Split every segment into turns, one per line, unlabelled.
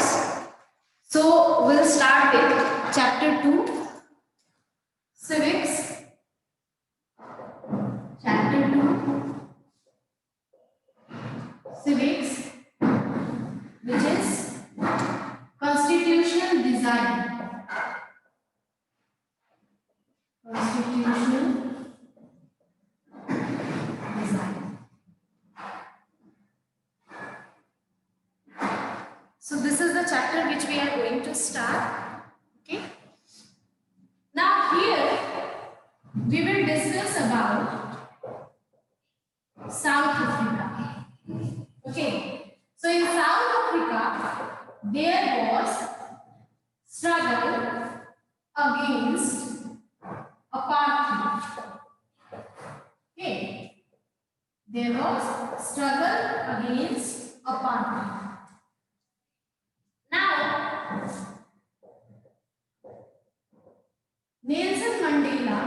students. So we'll start with chapter 2, Civics. Chapter 2, Civics, which is Constitutional Design. Constitutional Design. So this is the chapter which we are going to start. Okay. Now here we will discuss about South Africa. Okay. So in South Africa there was struggle against apartheid. Okay. There was struggle against apartheid. Now, Nelson Mandela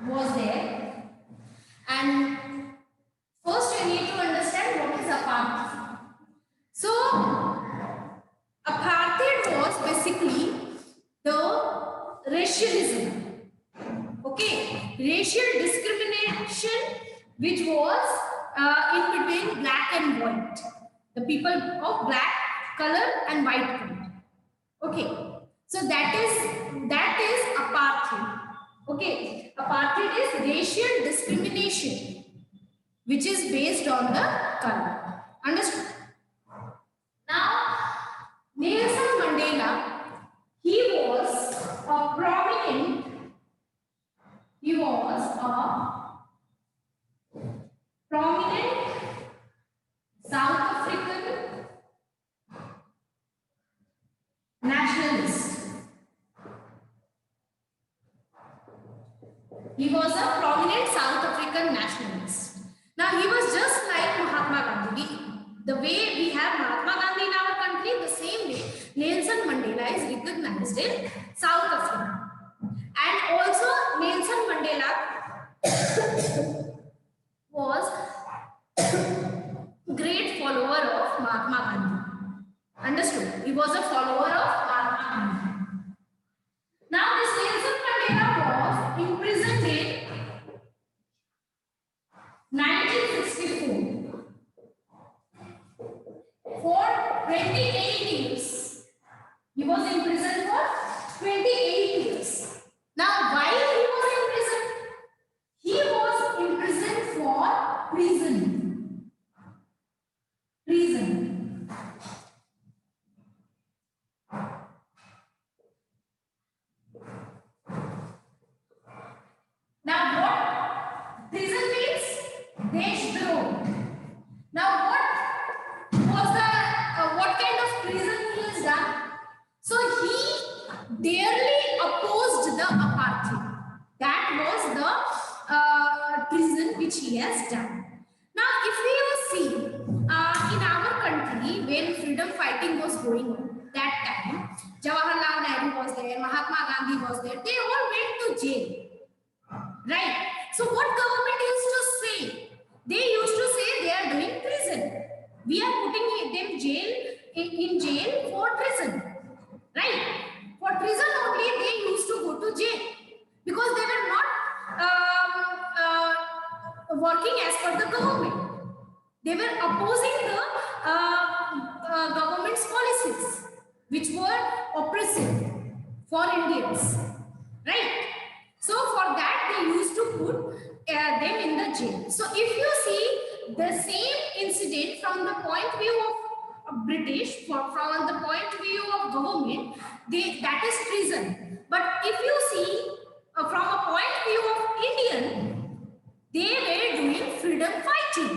was there, and first we need to understand what is apartheid. So, apartheid was basically the racialism, okay, racial discrimination which was in between black and white, the people of black color and white color. Okay, so that is apartheid. Okay, apartheid is racial discrimination which is based on the color. Understood? Now, Nelson Mandela, he was a prominent South African nationalist. He was a prominent South African nationalist. Now he was just like Mahatma Gandhi. The way we have Mahatma Gandhi in our country, the same way Nelson Mandela is recognized in South Africa. And also Nelson Mandela was great follower of Mahatma Gandhi. Understood? He was a follower of Mahatma Gandhi. Now this Nelson Mandela was imprisoned in 1964 for 28 years. He was imprisoned for 28 years. Now why he was imprisoned? He was imprisoned for treason. Now what treason means? Deshdrah. Now what kind of treason he has done? So he daily opposed the apartheid. That was the treason which he has done. Now if we see in our country when freedom fighting was going on, that time Jawaharlal Nehru was there, Mahatma Gandhi was there, they all went to jail. Right? So what government used to say? They used to say they are doing treason. We are putting them in jail for treason. Right? For treason only they used to go to jail because they were not working as per the government. They were opposing the government's policies which were oppressive for Indians. Right? So for that they used to put them in the jail. So if you see the same incident from the point of view of British, from the point of view of government, that is treason. But if you see from a point of view of Indian, they were doing freedom fighting.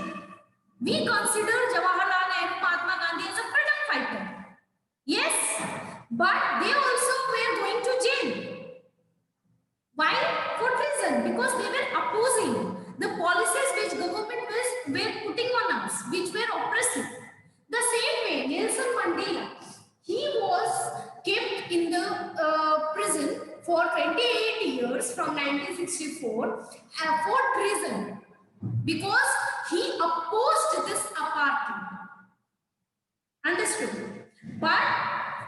We consider Jawaharlal Nehru, Mahatma Gandhi as a freedom fighter. Yes, but they also were going to jail. Why? For treason, because they were opposing the policies which government were putting on us, which were oppressive. The same way, Nelson Mandela, he was kept in the prison for 28 years from 1964 for treason because he opposed this apartheid. Understood? But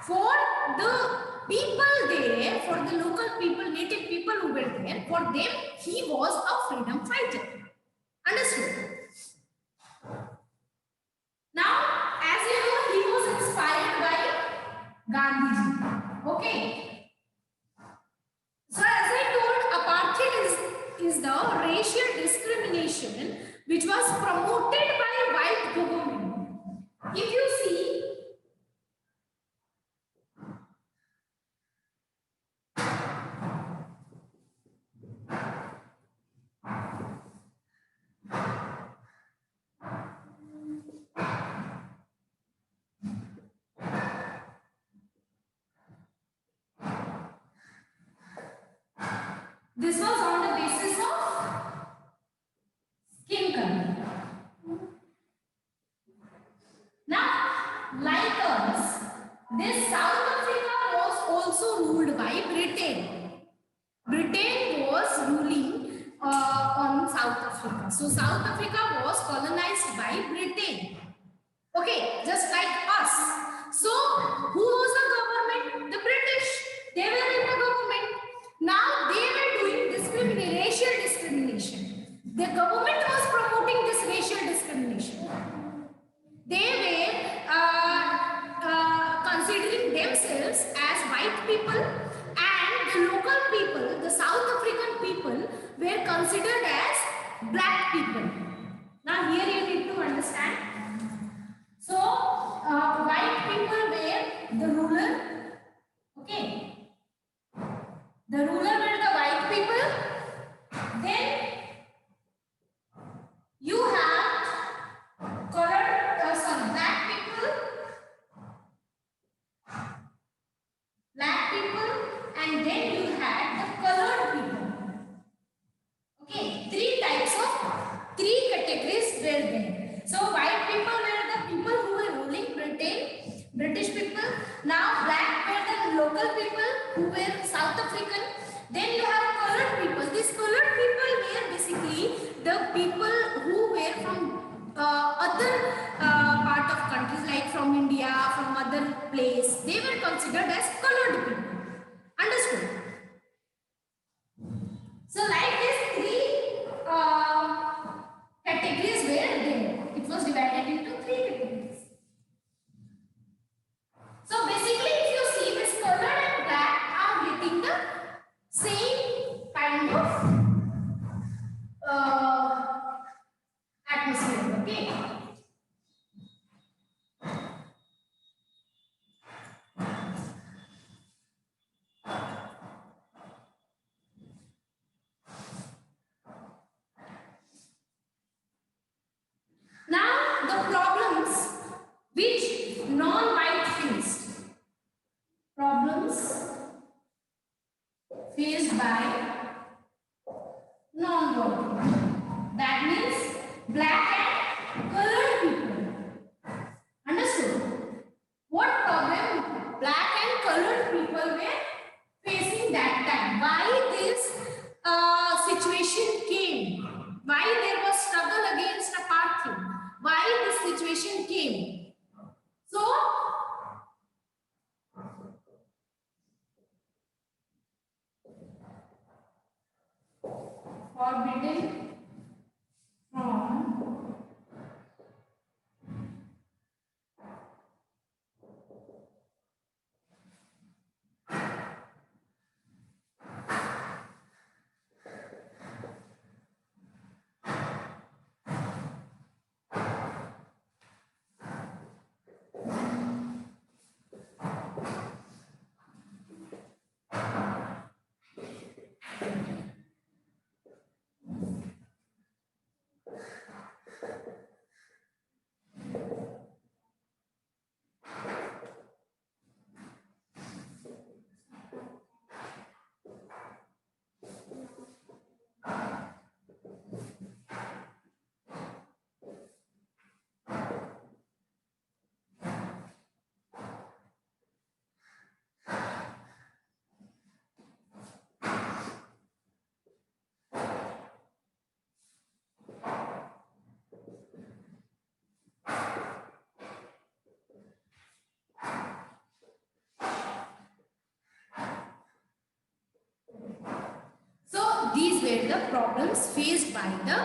for the people there, for the local people, native people who were there, for them, he was a freedom fighter. Understood? Now, as you know, he was inspired by Gandhiji. Okay. So, as I told, apartheid is the racial discrimination which was promoted by white government. If you see, this was on the basis of skin color. Now, like us, this South Africa was also ruled by Britain. Britain was ruling on South Africa. So, South Africa was colonized by Britain. Okay, just like us. So, who was the government? The British. They were in the government. Now, they were doing discrimination, racial discrimination. The government was promoting this racial discrimination. They were considering themselves as white people, and the local people, the South African people, were considered as black people. Now, here you need to understand. So, white people were the ruler. Okay. The ruler were the white people. Then you have black people. Black people, and then you had the colored people. Okay, three categories were there. So white people were the people who were ruling Britain, British people. Now black were the local people who were South African. Then you have colored people. These colored people were basically the people who were from other part of countries, like from India, from other place. They were considered as colored people. Understood? So like this, three categories were there. It was divided into three categories. So basically, if you see, this colored and black are getting the same kind of atmosphere. Okay. Now, the problems which non-white faced. Problems faced by non-white. That means black and colored people. Understood? What problem black and colored people were facing that time? Why this situation came? Why there was struggle against apartheid? Why this situation came? So, forbidden from the problems faced by the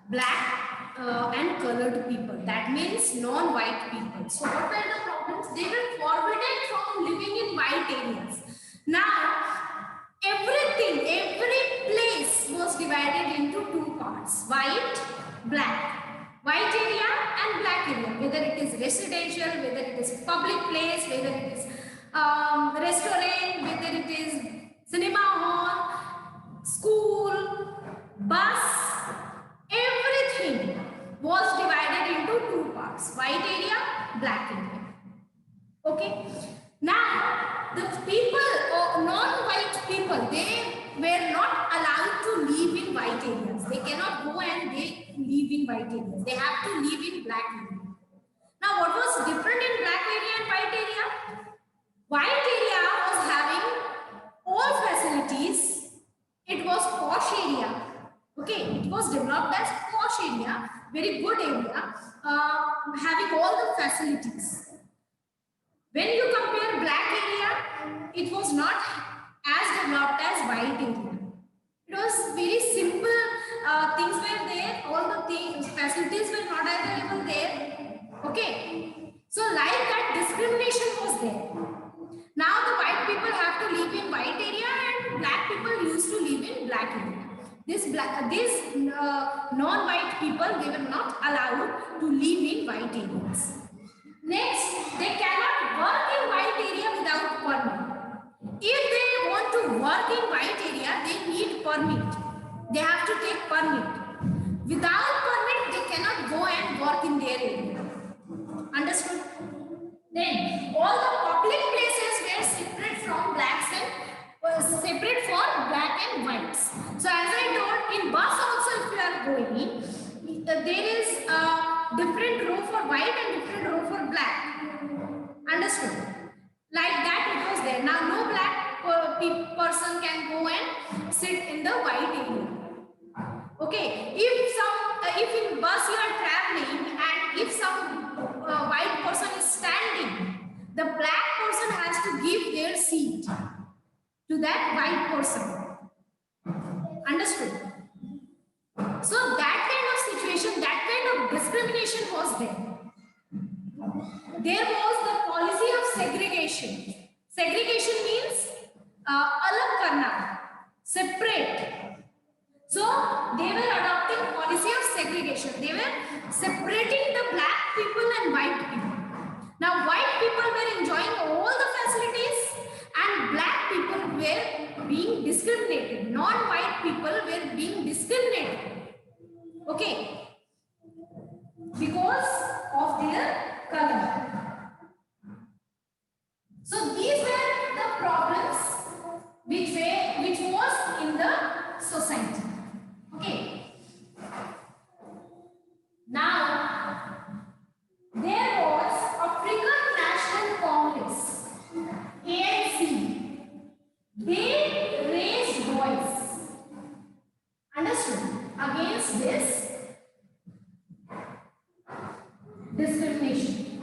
black and colored people. That means non-white people. So what were the problems? They were forbidden from living in white areas. Now, everything, every place was divided into two parts: white, black. White area and black area, whether it is residential, whether it is public place, whether it is restaurant, whether it is cinema hall, school, bus, everything was divided into two parts: white area, black area. Okay. Now, the people or non-white people, they were not allowed to live in white areas. They cannot go and they live in white areas. They have to live in black area. Now, what was different in black area and white area? White area was having all facilities. It was posh area. Okay, it was developed as posh area, very good area, having all the facilities. When you compare black area, it was not as developed as white area. It was very simple, things were there, all the things, facilities were not available there. Okay, so like that, discrimination was there. Now the white people have to live in white area and black people used to live in black area. These non-white people, they were not allowed to live in white areas. Next, they cannot work in white area without permit. If they want to work in white area, they need permit. They have to take permit. Without permit, they cannot go and work in their area. Understood? Then, all the public places were separate from blacks and separate for black and whites. So, as I told, in bus also, if you are going, there is a different row for white and different row for black. Understood? Like that it was there. Now no black person can go and sit in the white area. Okay. If in bus you are traveling and if some white person is standing, the black person has to give their seat to that white person. Understood? So that kind of situation, that kind of discrimination was there. There was the policy of segregation. Segregation means alag karna, separate. So they were adopting policy of segregation. They were separating the black people and white people. Now white people were enjoying all the facilities and black people were being discriminated. Non-white people were being discriminated. Okay. Because of their color. So these were the problems which was in the society. Okay. Now there was African National Congress, ANC. They raised voice. Understood? Against this discrimination.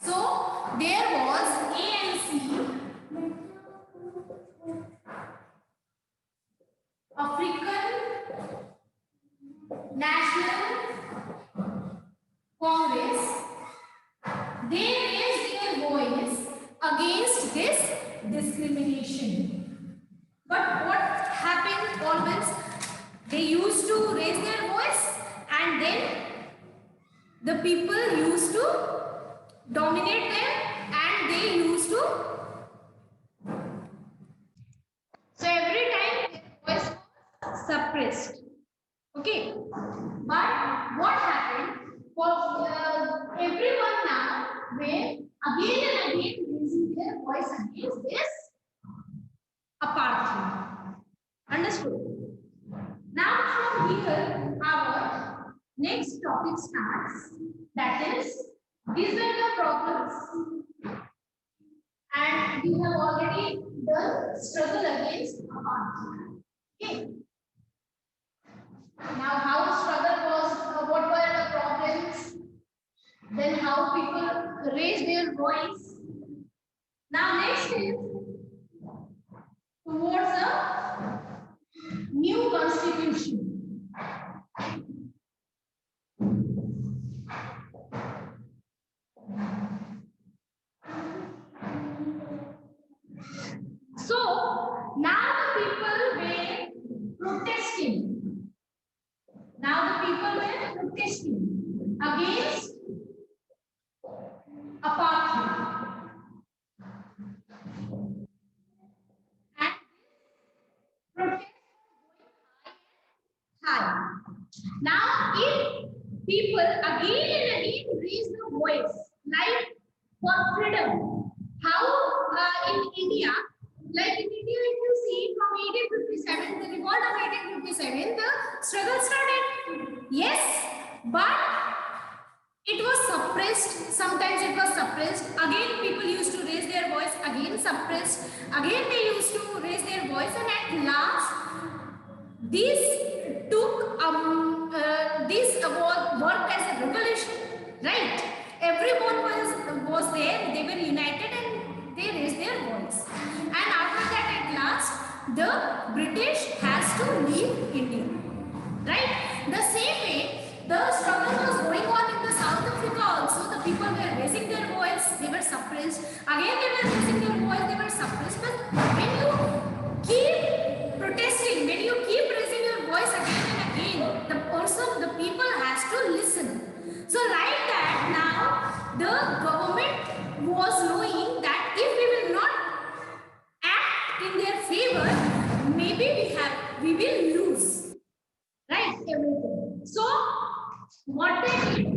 So there was ANC, African National Congress. They raised their voice against this discrimination. But what happened always? They used to raise their voice and then the people used to dominate them and they used to. So every time their voice was suppressed. Okay. But what happened? For everyone now were again and again raising their voice against this apartheid. Understood? Now from here our next topic starts, that is, these were the problems and we have already done struggle against apartheid. Okay. Now how struggle was, what were the problems, then how people raised their voice. Now next is Now the people were protesting. Now the people were protesting against apartheid. And protest high. Now, if people again and again raise the voice, like for freedom, how in India, if you see from 1857, the revolt of 1857, the struggle started. Yes, but it was suppressed. Sometimes it was suppressed. Again, people used to raise their voice. Again, suppressed. Again, they used to raise their voice, and at last, this took this worked as a revolution, right? Everyone was there. They were united and they raised their voice. And after that, at last, the British has to leave India, right? The same way, the struggle was going on in the South Africa also. The people were raising their voice. They were suppressed. Again, they were raising their voice. They were suppressed. But when you keep protesting, when you keep raising your voice again and again, the people has to listen. So like that, now the government was knowing that if we will not act in their favor, maybe we will lose, right? Everything. So what they did,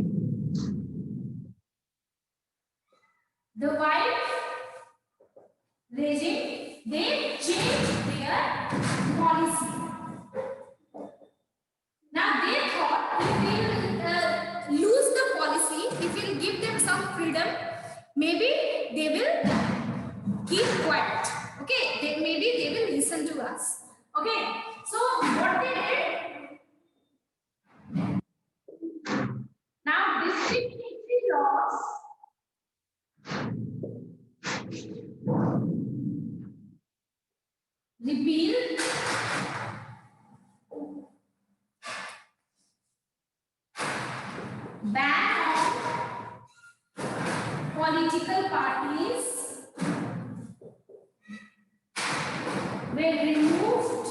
the white regime, they changed their policy. Now they thought if we will lose the policy, if we will give them some freedom, maybe they will keep quiet. Okay, maybe they will listen to us. Okay, so what they did, now discriminatory laws repealed, ban on political parties were removed.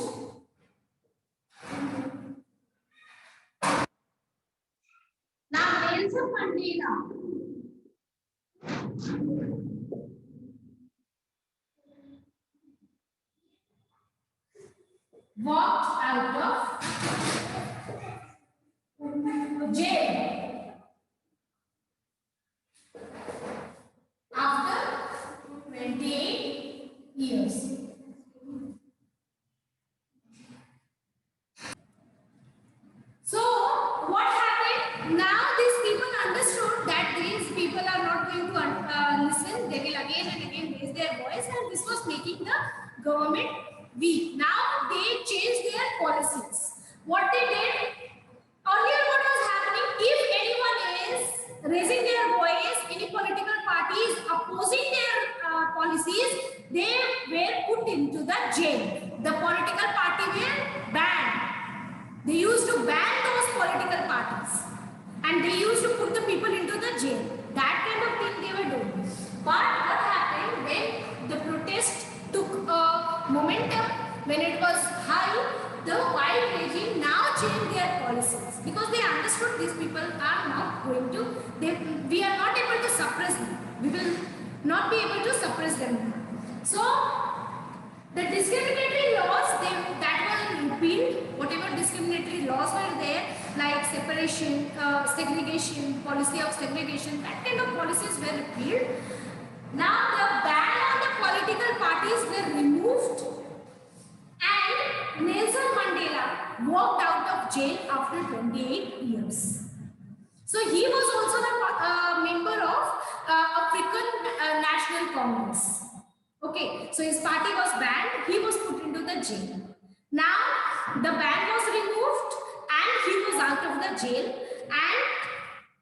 Now Nelson Mandela walked out of jail after 28 years. So what happened? Now these people understood that these people are not going to listen. They will again and again raise their voice, and this was making the government weak. Now they changed their policies. What they did, earlier what was happening, if anyone is raising their voice, any political party is opposing their policies, they were put into the jail. The political party were banned. They used to ban those political parties, and they used to put the people into the jail. That kind of thing they were doing. But what happened when the protest took momentum, when it was high, the white regime now changed their policies because they understood these people are not going to, we are not able to suppress them. We will not be able to suppress them. So the discriminatory laws that were repealed, whatever discriminatory laws were there, like separation, segregation, policy of segregation, that kind of policies were repealed. Now the ban on the political parties were removed, and Nelson Mandela walked out of jail after 28 years. So he was also the member of African National Congress. Okay, so his party was banned, he was put into the jail. Now the ban was removed and he was out of the jail, and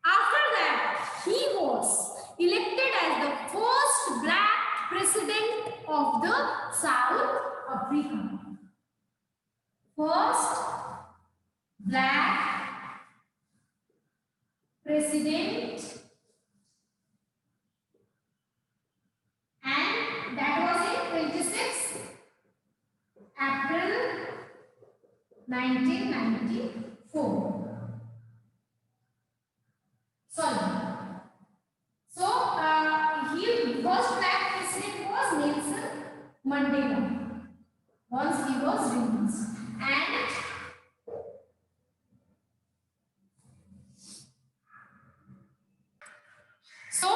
after that he was elected as the first black president of the South Africa. First black president, and that was in 26 1994. Sorry. So, he first black president was Nelson Mandela. Once he was released, and so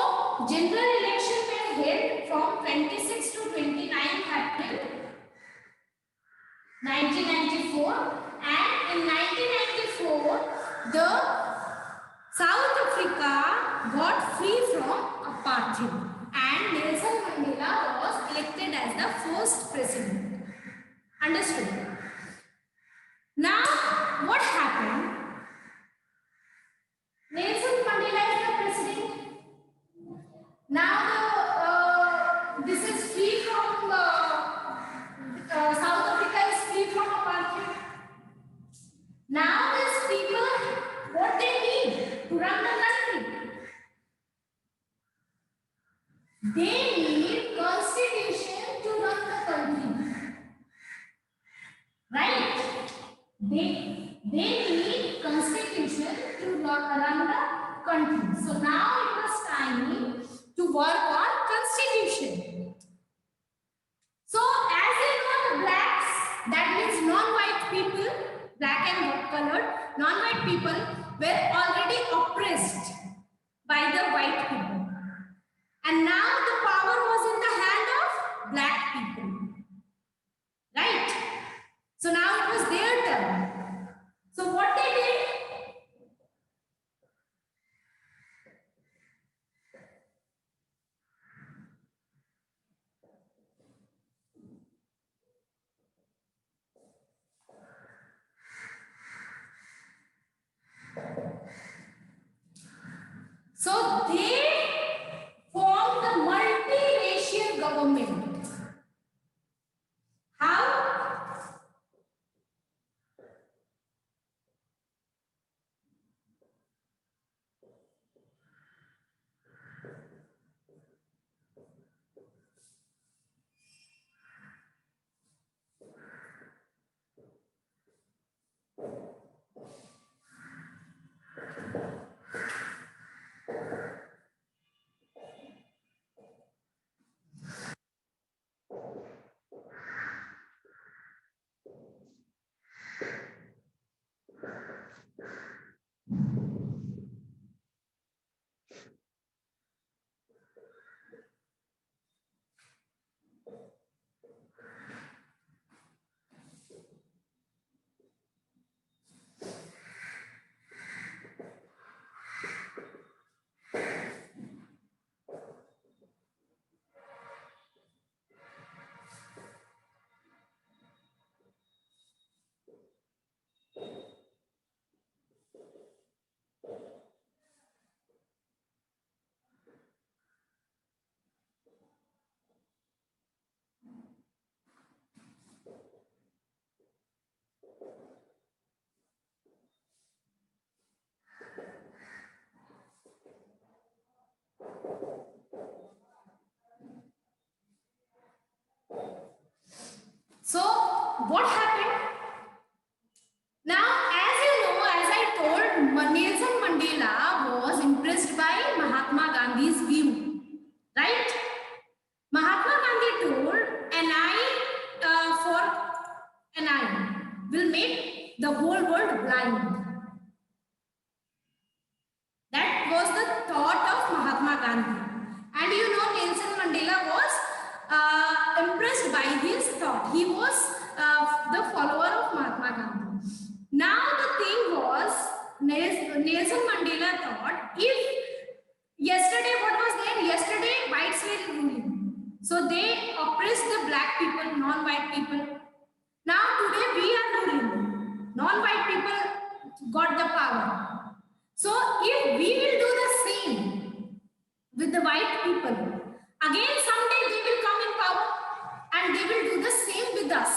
general election were held from 26 to 29 April 1994, and in 1994 the South Africa got free from apartheid and Nelson Mandela was elected as the first president. Understood? Now what happened? Nelson Mandela is the president. Now this is free from South Africa is free from apartheid. Now these people, what they need to run the country? They need constitution to run the country. Right? They need constitution to run the country. So now it was time to work on constitution. So as you know, the blacks, that means non-white people, black and colored, non-white people were already oppressed by the white people. And now the power was in the hand of black people. Right? So now it was their turn. So what they did? So they formed the multiracial government. How? So what happened? Now, as you know, as I told, Nelson Mandela was impressed by Mahatma Gandhi's view, right? Mahatma Gandhi told, an eye will make the whole world blind. That was the thought of Mahatma Gandhi. And you know, Nelson Mandela was impressed by his thought. He was the follower of Mahatma Gandhi. Now the thing was, Nelson Mandela thought, if yesterday what was there? Yesterday whites were ruling. So they oppressed the black people, non-white people. Now today we are ruling. Non-white people got the power. So if we will do the same with the white people, again someday they will come in power and they will do the same with us.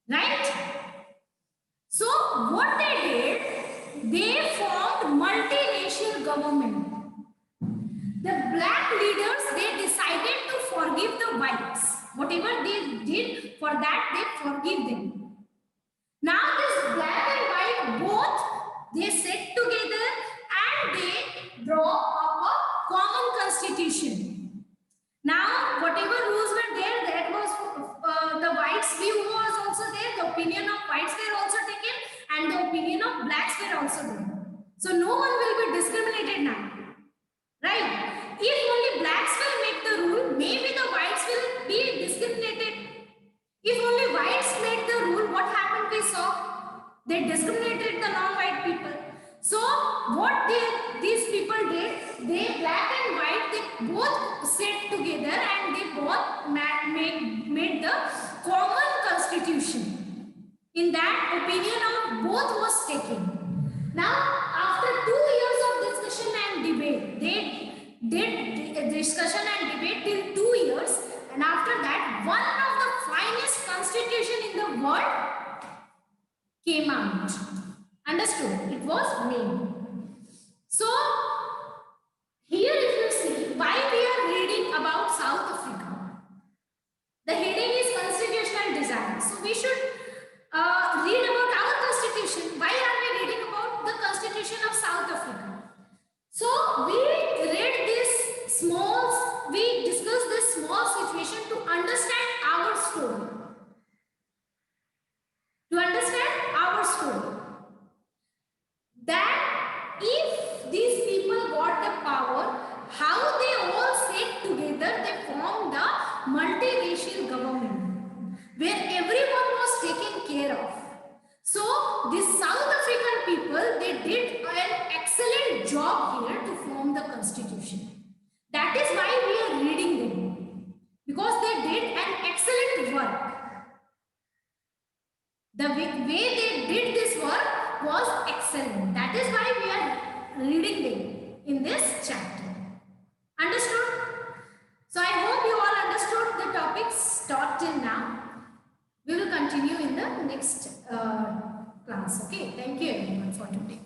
Right? So what they did, they formed multiracial government. The black leaders, they decided to forgive the whites. Whatever they did, for that they forgive them. Now this black and white both, they sat together and they draw up a common constitution. Now whatever rules were there, that was the whites view was also there, the opinion of whites were also taken, and the opinion of blacks were also there. So no one will be discriminated now, right? If only blacks will make the rule, maybe the whites will be discriminated. If only whites made the rule, what happened we saw? They discriminated the non-white people. So what these people did, they black and white, they both sat together and they both made the common constitution. In that, opinion of both was taken. Now, after 2 years of discussion and debate, they did discussion and debate till 2 years, and after that, one of the finest constitution in the world came out. Understood? It was made. So, here if you see why we are reading about South Africa. The heading is Constitutional Design. So, we should read about our constitution. Why are we reading about the constitution of South Africa? So, we read this we discussed this small situation to understand our story. To understand our story. That if these people got the power, how they all sat together, they formed the multiracial government where everyone was taken care of. So these South African people, they did an excellent job here to form the constitution. That is why we are reading them, because they did an excellent work. The way they did this work was excellent. That is why we are reading them in this chapter. Understood? So I hope you all understood the topics taught till now. We will continue in the next class. Okay. Thank you everyone for today.